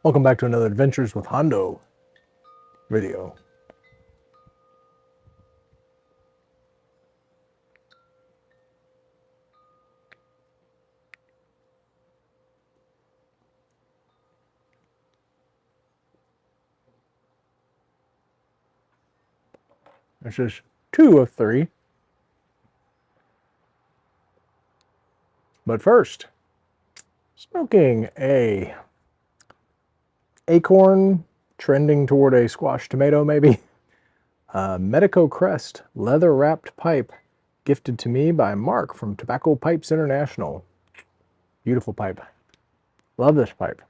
Welcome back to another Adventures with Hondo video. This is 2 of 3. But first, smoking a acorn trending toward a squash tomato maybe. Medico Crest leather wrapped pipe gifted to me by Mark from Tobacco Pipes International. Beautiful pipe. Love this pipe.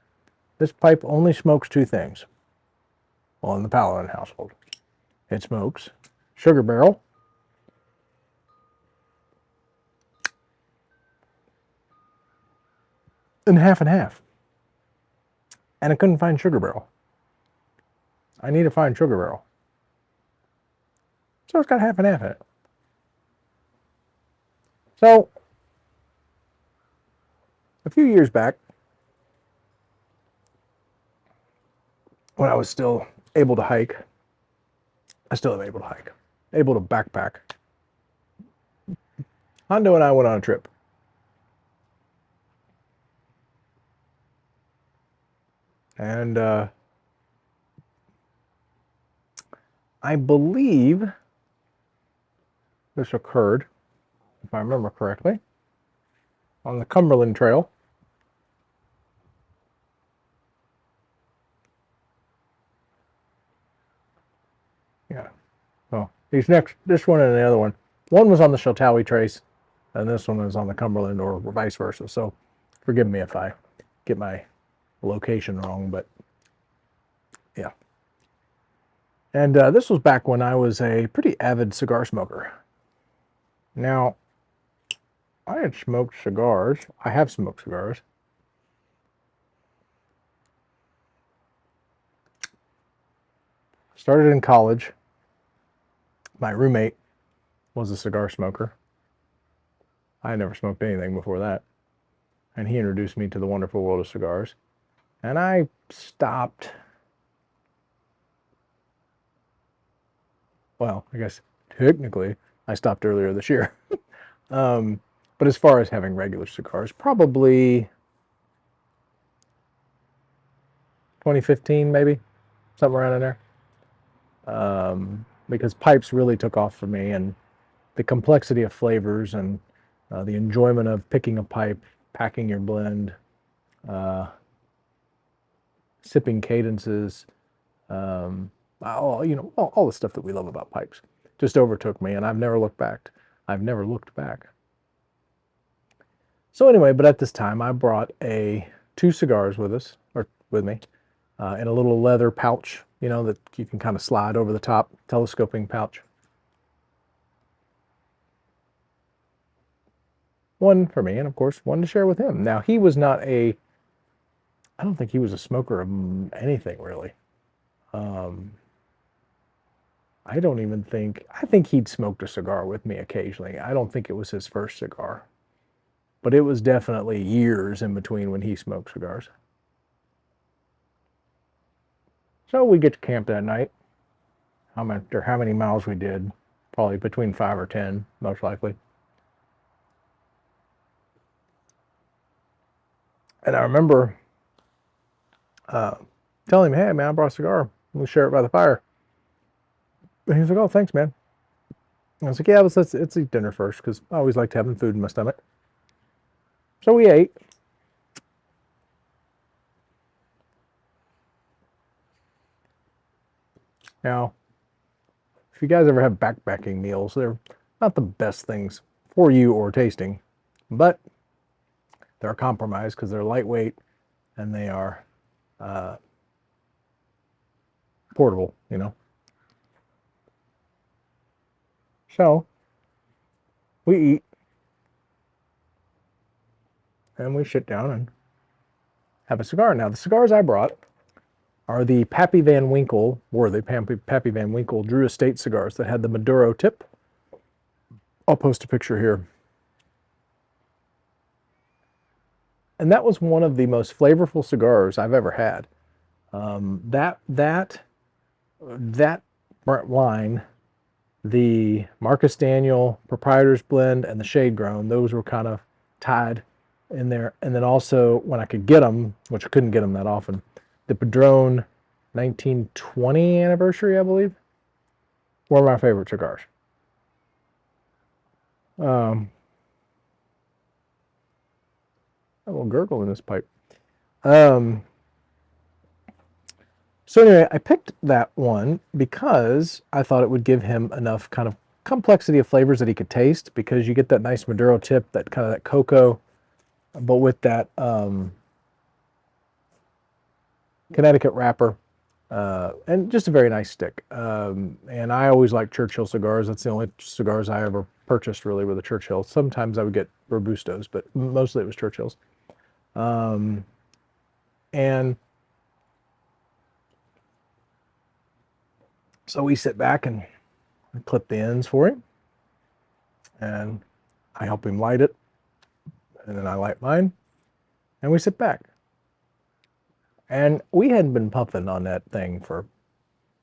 This pipe only smokes 2 things. Well, in the Paladin household. It smokes sugar barrel and half. And I couldn't find sugar barrel. I need to find sugar barrel. So it's got half in it. So, a few years back, when I was still able to hike, I still am able to hike, able to backpack, Hondo and I went on a trip. And I believe this occurred, if I remember correctly, on the Cumberland Trail. Yeah. So these next, this one and the other one. One was on the Sheltawi Trace, and this one was on the Cumberland, or vice versa. So forgive me if I get my location wrong, but yeah. And this was back when I was a pretty avid cigar smoker. Now, I had smoked cigars. I have smoked cigars. Started in college. My roommate was a cigar smoker. I had never smoked anything before that. And he introduced me to the wonderful world of cigars. And I stopped. Well, I guess technically I stopped earlier this year. But as far as having regular cigars, probably 2015 maybe, somewhere around in there. Because pipes really took off for me, and the complexity of flavors and the enjoyment of picking a pipe, packing your blend, sipping cadences, all the stuff that we love about pipes just overtook me, and I've never looked back. So anyway, but at this time I brought 2 cigars with me, in a little leather pouch, that you can kind of slide over the top, telescoping pouch. One for me, and of course, one to share with him. Now, he was not I don't think he was a smoker of anything, really. I think he'd smoked a cigar with me occasionally. I don't think it was his first cigar. But it was definitely years in between when he smoked cigars. So we get to camp that night. How many miles we did? Probably between 5 or 10, most likely. And I remember telling him, "Hey, man, I brought a cigar. We'll share it by the fire." And he was like, "Oh, thanks, man." And I was like, "Yeah, let's eat dinner first, because I always liked having food in my stomach." So we ate. Now, if you guys ever have backpacking meals, they're not the best things for you or tasting, but they're a compromise because they're lightweight and they are portable, So we eat and we sit down and have a cigar. Now, the cigars I brought are the Pappy Van Winkle Drew Estate cigars that had the Maduro tip. I'll post a picture here. And that was one of the most flavorful cigars I've ever had. That line, the Marcus Daniel Proprietor's Blend and the Shade Grown, those were kind of tied in there. And then also, when I could get them, which I couldn't get them that often, the Padron 1920 anniversary, I believe, were my favorite cigars. A little gurgle in this pipe. So anyway, I picked that one because I thought it would give him enough kind of complexity of flavors that he could taste, because you get that nice Maduro tip, that kind of that cocoa, but with that Connecticut wrapper, and just a very nice stick. And I always like Churchill cigars. That's the only cigars I ever purchased really with a Churchill. Sometimes I would get Robustos, but mostly it was Churchills. And so we sit back and clip the ends for him, and I help him light it, and then I light mine, and we sit back. And we hadn't been puffing on that thing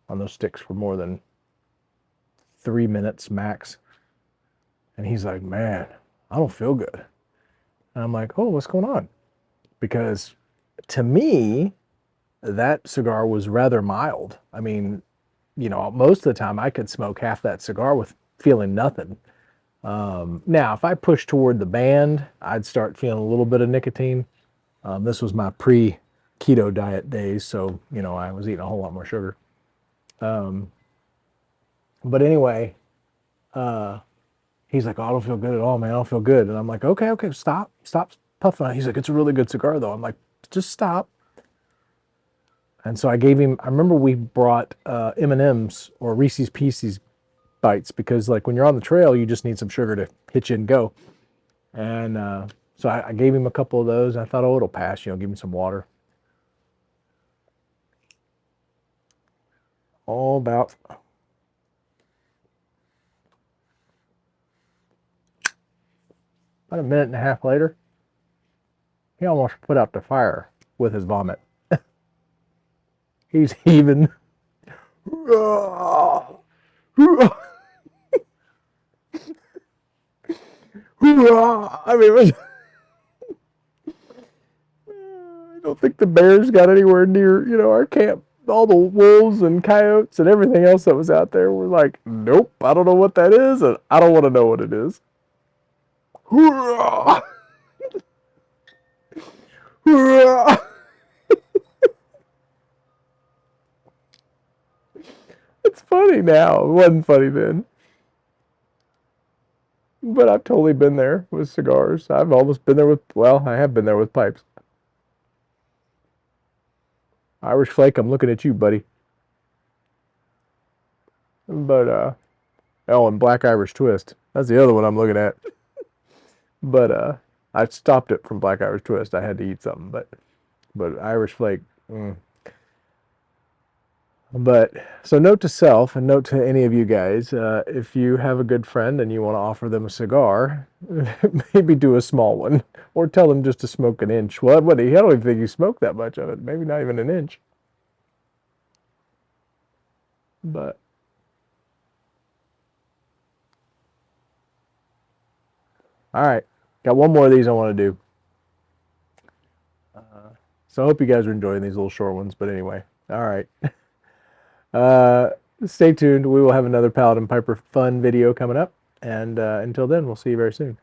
on those sticks for more than 3 minutes max. And he's like, man, I don't feel good. And I'm like, oh, what's going on? Because to me, that cigar was rather mild. I mean, most of the time I could smoke half that cigar with feeling nothing. Now, if I push toward the band, I'd start feeling a little bit of nicotine. This was my pre-keto diet days, so, I was eating a whole lot more sugar. But anyway, he's like, oh, I don't feel good at all, man. I don't feel good. And I'm like, okay, stop puffing on it. He's like, it's a really good cigar, though. I'm like, just stop. And so I gave him, I remember we brought M&M's or Reese's Pieces bites, because like when you're on the trail, you just need some sugar to hit you and go. And so I gave him a couple of those. I thought, oh, it'll pass, give him some water. All about a minute and a half later, he almost put out the fire with his vomit. He's heaving. I mean, I don't think the bears got anywhere near, our camp. All the wolves and coyotes and everything else that was out there were like, nope, I don't know what that is, and I don't want to know what it is. It's funny now. It wasn't funny then. But I've totally been there with cigars. I've almost been there I have been there with pipes. Irish Flake, I'm looking at you, buddy. But, and Black Irish Twist. That's the other one I'm looking at. But, I stopped it from Black Irish Twist. I had to eat something, but Irish Flake, But, so note to self, and note to any of you guys, if you have a good friend and you want to offer them a cigar, maybe do a small one, or tell them just to smoke an inch. Well, I don't even think you smoke that much of it, maybe not even an inch. But, all right, got one more of these I want to do. So I hope you guys are enjoying these little short ones, but anyway, all right. Stay tuned. We will have another Paladin Piper fun video coming up. And until then, we'll see you very soon.